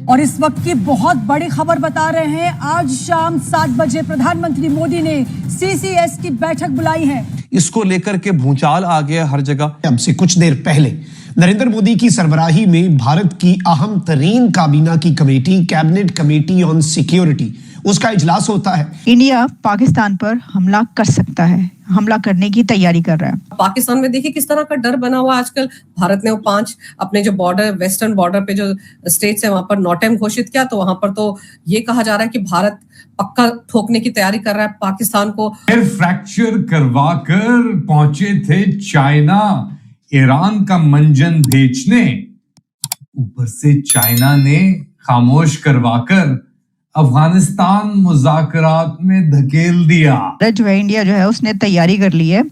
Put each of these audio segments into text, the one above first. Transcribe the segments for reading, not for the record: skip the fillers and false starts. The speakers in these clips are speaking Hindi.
और इस वक्त की बहुत बड़ी खबर बता रहे हैं, आज शाम 7 बजे प्रधानमंत्री मोदी ने CCS की बैठक बुलाई है। इसको लेकर के भूचाल आ गया हर जगह। अब से कुछ देर पहले नरेंद्र मोदी की सरबराही में भारत की अहम तरीन काबीना की committee, cabinet committee on security, उसका इजलास होता है। इंडिया पाकिस्तान पर हमला कर सकता है, हमला करने की तैयारी कर रहा है। पाकिस्तान में देखिए किस तरह का डर बना हुआ आजकल। भारत ने वो 5 अपने जो बॉर्डर, वेस्टर्न बॉर्डर पे जो स्टेट्स है वहां पर नॉटेम घोषित किया, तो वहां पर तो ये कहा जा रहा है कि भारत पक्का ठोकने की तैयारी कर रहा है पाकिस्तान को। एयर फ्रैक्चर करवा कर पहुंचे थे चाइना ईरान का मंजन बेचने, ऊपर से चाइना ने खामोश करवाकर अफगानिस्तान मुज़ाकरात में धकेल दिया। जो है इंडिया जो है उसने तैयारी कर ली है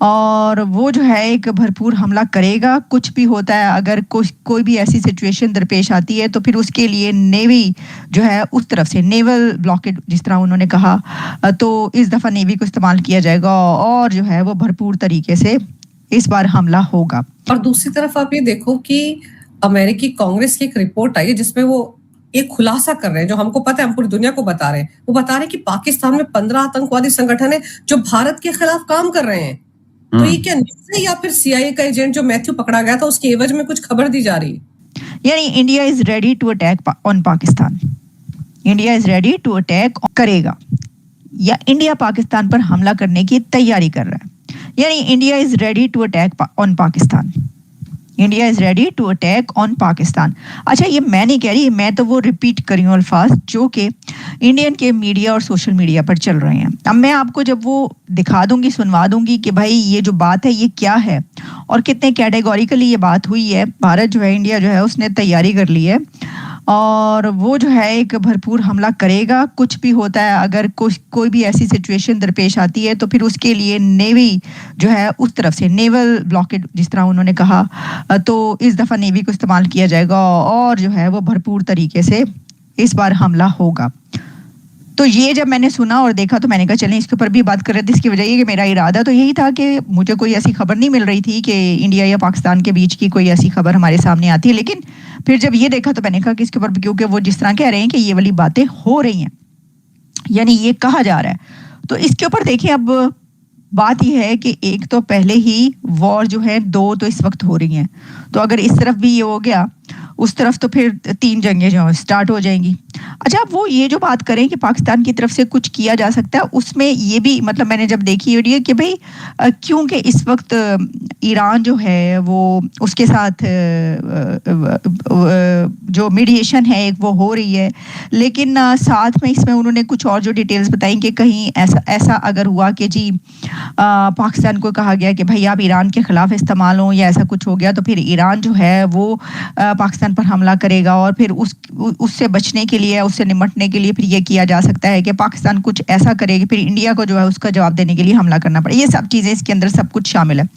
और वो जो है एक भरपूर हमला करेगा। कुछ भी होता है, अगर कोई भी ऐसी सिचुएशन दरपेश आती है तो फिर उसके लिए नेवी जो है उस तरफ से नेवल ब्लॉकेड, जिस तरह उन्होंने कहा, तो इस दफा नेवी को इस्तेमाल किया जाएगा और जो है वो भरपूर तरीके से इस बार हमला होगा। और दूसरी तरफ आप ये देखो कि अमेरिकी कांग्रेस की एक रिपोर्ट आई है जिसमें वो एक खुलासा कर रहे हैं, जो हमको पता है, हम पूरी दुनिया को बता रहे हैं। वो बता रहे हैं कि पाकिस्तान में 15 आतंकवादी संगठन है जो भारत के खिलाफ काम कर रहे हैं। तो ये क्या न्यूज़ है या फिर CIA का एजेंट जो मैथ्यू पकड़ा गया था उसकी एवज में कुछ खबर दी जा रही है? यानी India is ready to attack on Pakistan, India is ready to attack करेगा या इंडिया पाकिस्तान पर हमला करने की तैयारी कर रहा है। यानी India is ready to attack on Pakistan, India is ready to attack on Pakistan. अच्छा, ये मैं नहीं कह रही, मैं तो वो रिपीट कर रही हूँ अल्फाज जो कि इंडियन के मीडिया और सोशल मीडिया पर चल रहे हैं। अब मैं आपको जब वो दिखा दूंगी, सुनवा दूंगी कि भाई ये जो बात है ये क्या है और कितने कैटेगोरिकली ये बात हुई है। भारत जो है, इंडिया जो है उसने तैयारी कर ली है और वो जो है एक भरपूर हमला करेगा। कुछ भी होता है, अगर कोई भी ऐसी सिचुएशन दरपेश आती है तो फिर उसके लिए नेवी जो है उस तरफ से नेवल ब्लॉकेड, जिस तरह उन्होंने कहा, तो इस दफा नेवी को इस्तेमाल किया जाएगा और जो है वो भरपूर तरीके से इस बार हमला होगा। तो ये जब मैंने सुना और देखा तो मैंने कहा चलें इसके ऊपर भी बात कर रहे थे। इसकी वजह ये कि मेरा इरादा तो यही था कि मुझे कोई ऐसी खबर नहीं मिल रही थी कि इंडिया या पाकिस्तान के बीच की कोई ऐसी खबर हमारे सामने आती है, लेकिन फिर जब ये देखा तो मैंने कहा कि इसके ऊपर, क्योंकि वो जिस तरह कह रहे हैं कि ये वाली बातें हो रही हैं, यानी ये कहा जा रहा है, तो इसके ऊपर देखिए अब बात यह है कि एक तो पहले ही वॉर जो है 2 तो इस वक्त हो रही हैं, तो अगर इस तरफ भी ये हो गया उस तरफ तो फिर 3 जंगें जो स्टार्ट हो जाएंगी। अच्छा, वो ये जो बात करें कि पाकिस्तान की तरफ से कुछ किया जा सकता है, उसमें ये भी मतलब मैंने जब देखी वीडियो कि भाई क्योंकि इस वक्त ईरान जो है वो उसके साथ जो मीडिएशन है एक वो हो रही है, लेकिन साथ में इसमें उन्होंने कुछ और जो डिटेल्स बताई कि कहीं ऐसा अगर हुआ कि जी पाकिस्तान को कहा गया कि भाई आप ईरान के खिलाफ इस्तेमाल हो या ऐसा कुछ हो गया तो फिर ईरान जो है वो पाकिस्तान पर हमला करेगा और फिर उससे बचने के लिए, उससे निपटने के लिए फिर ये किया जा सकता है कि पाकिस्तान कुछ ऐसा करेगी फिर इंडिया को जो है उसका जवाब देने के लिए हमला करना पड़े। ये सब चीज़ें इसके अंदर सब कुछ शामिल है।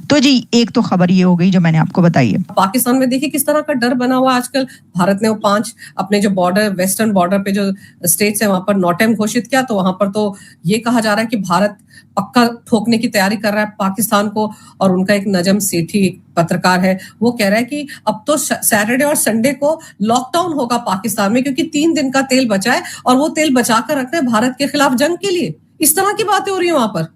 तो जी एक तो खबर ये हो गई जो मैंने आपको बताई है। पाकिस्तान में देखिए किस तरह का डर बना हुआ आजकल। भारत ने वो 5 अपने जो बॉर्डर, वेस्टर्न बॉर्डर पे जो स्टेट्स है वहां पर नॉटेम घोषित किया, तो वहां पर तो ये कहा जा रहा है कि भारत पक्का ठोकने की तैयारी कर रहा है पाकिस्तान को। और उनका एक नजम सेठी पत्रकार है, वो कह रहा है कि अब तो सैटरडे और संडे को लॉकडाउन होगा पाकिस्तान में क्योंकि 3 दिन का तेल बचा है और वो तेल बचा कर रखना है भारत के खिलाफ जंग के लिए। इस तरह की बातें हो रही है वहां पर।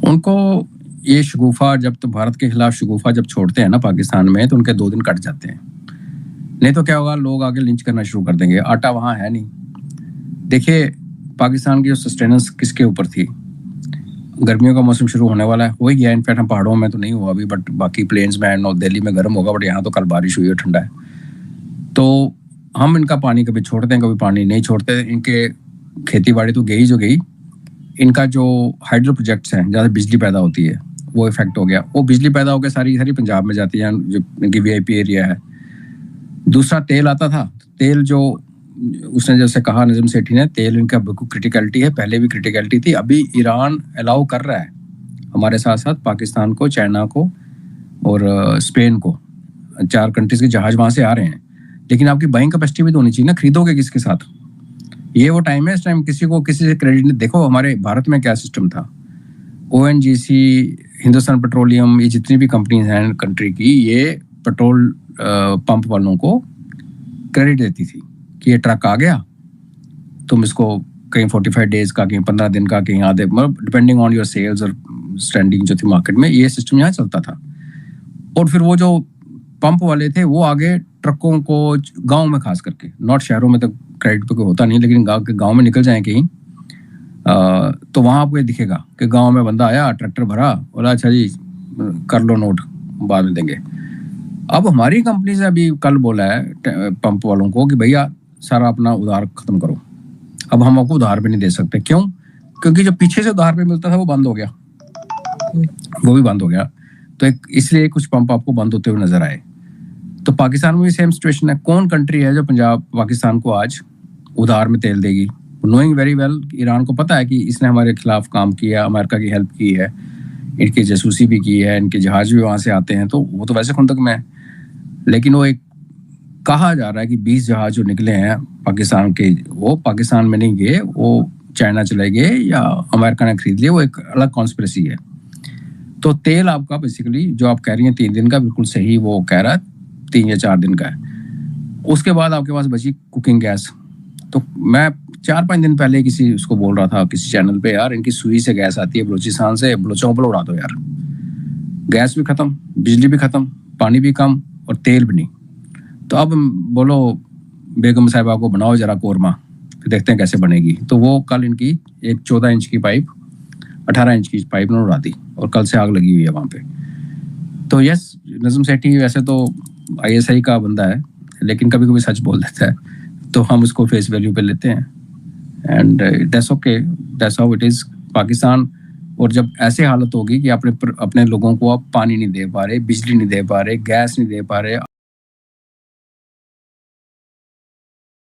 उनको ये शगुफा, जब तो भारत के खिलाफ शगुफा जब छोड़ते हैं ना पाकिस्तान में, तो उनके 2 दिन कट जाते हैं। नहीं तो क्या होगा, लोग आगे लिंच करना शुरू कर देंगे। आटा वहाँ है नहीं। देखिए पाकिस्तान की जो सस्टेनेंस किसके ऊपर थी। गर्मियों का मौसम शुरू होने वाला है, हो ही गया। इनफैक्ट हम पहाड़ों में तो नहीं हुआ अभी, बट बाकी प्लेन्स में एंड दिल्ली में गर्म होगा, बट यहाँ तो कल बारिश हुई है, ठंडा है। तो हम इनका पानी कभी छोड़ते हैं, कभी पानी नहीं छोड़ते। इनके खेती बाड़ी तो गई जो गई, इनका जो हाइड्रो प्रोजेक्ट्स हैं जहाँ से बिजली पैदा होती है वो इफेक्ट हो गया। वो बिजली पैदा होकर सारी पंजाब में जाती है जो इनकी VIP एरिया है। दूसरा तेल आता था, तेल जो उसने जैसे कहा नजम सेठी ने, तेल इनका बिल्कुल क्रिटिकलिटी है, पहले भी क्रिटिकलिटी थी। अभी ईरान अलाउ कर रहा है हमारे साथ साथ पाकिस्तान को, चाइना को और स्पेन को, 4 कंट्रीज के जहाज वहाँ से आ रहे हैं। लेकिन आपकी बाइंग कैपेसिटी भी तो होनी चाहिए ना, खरीदोगे किसके साथ। ये वो टाइम है, इस टाइम किसी से क्रेडिट नहीं। देखो हमारे भारत में क्या सिस्टम था, ONGC, हिंदुस्तान पेट्रोलियम, ये जितनी भी कंपनीज हैं कंट्री की, ये पेट्रोल पंप वालों को क्रेडिट देती थी कि ये ट्रक आ गया, तुम इसको कहीं 45 डेज का, कहीं 15 दिन का, कहीं आधे, मतलब डिपेंडिंग ऑन योर सेल्स और स्टैंडिंग जो थी मार्केट में, ये सिस्टम यहाँ चलता था। और फिर वो जो पंप वाले थे वो आगे ट्रकों को गांव में खास करके, नॉट शहरों में तो क्रेडिट पे कोई होता नहीं, लेकिन गांव में निकल जाए कहीं तो वहां आपको ये दिखेगा कि गांव में बंदा आया, ट्रैक्टर भरा, बोला अच्छा जी कर लो नोट, बाद में देंगे। अब हमारी कंपनी से अभी कल बोला है पंप वालों को कि भैया सारा अपना उधार खत्म करो, अब हम आपको उधार भी नहीं दे सकते। क्यों? क्योंकि जो पीछे से उधार पे मिलता था वो बंद हो गया, वो भी बंद हो गया। तो इसलिए कुछ पंप आपको बंद होते हुए नजर आए। तो पाकिस्तान में भी सेम सिचुएशन है। कौन कंट्री है जो पाकिस्तान को आज उधार में तेल देगी? नोइंग वेरी वेल, ईरान को पता है कि इसने हमारे खिलाफ काम किया, अमेरिका की हेल्प की है, इनकी जासूसी भी की है, इनके जहाज भी वहां से आते हैं, तो वो तो वैसे खुंदक में है। लेकिन वो एक कहा जा रहा है कि 20 जहाज जो निकले हैं पाकिस्तान के, वो पाकिस्तान में नहीं गए, वो चाइना चले गए या अमेरिका ने खरीद लिए, वो एक अलग कॉन्स्पिरेसी है। तो तेल आपका बेसिकली जो आप कह रही हैं 3 दिन का, बिल्कुल सही वो कह रहा है, 3 या 4 दिन का है। उसके बाद आपके पास बची कुकिंग गैस। तो मैं 4-5 दिन पहले किसी उसको बोल रहा था किसी चैनल पे, यार इनकी सुई से गैस आती है बलूचिस्तान से, बलोचों पर उड़ा दो यार, गैस भी खत्म, बिजली भी खत्म, पानी भी कम और तेल भी नहीं। तो अब बोलो बेगम साहिबा को बनाओ जरा कोरमा, फिर देखते हैं कैसे बनेगी। तो वो कल इनकी एक 14 इंच की पाइप, 18 इंच की पाइप ने उड़ा दी और कल से आग लगी हुई है वहाँ पे। तो यस, नज़म सेठी वैसे तो ISI का बंदा है, लेकिन कभी कभी सच बोल देता है, तो हम उसको फेस वैल्यू पे लेते हैं। And that's okay, that's how it is Pakistan. और जब ऐसे हालत होगी कि अपने लोगों को आप पानी नहीं दे पा रहे, बिजली नहीं दे पा रहे, गैस नहीं दे पा रहे,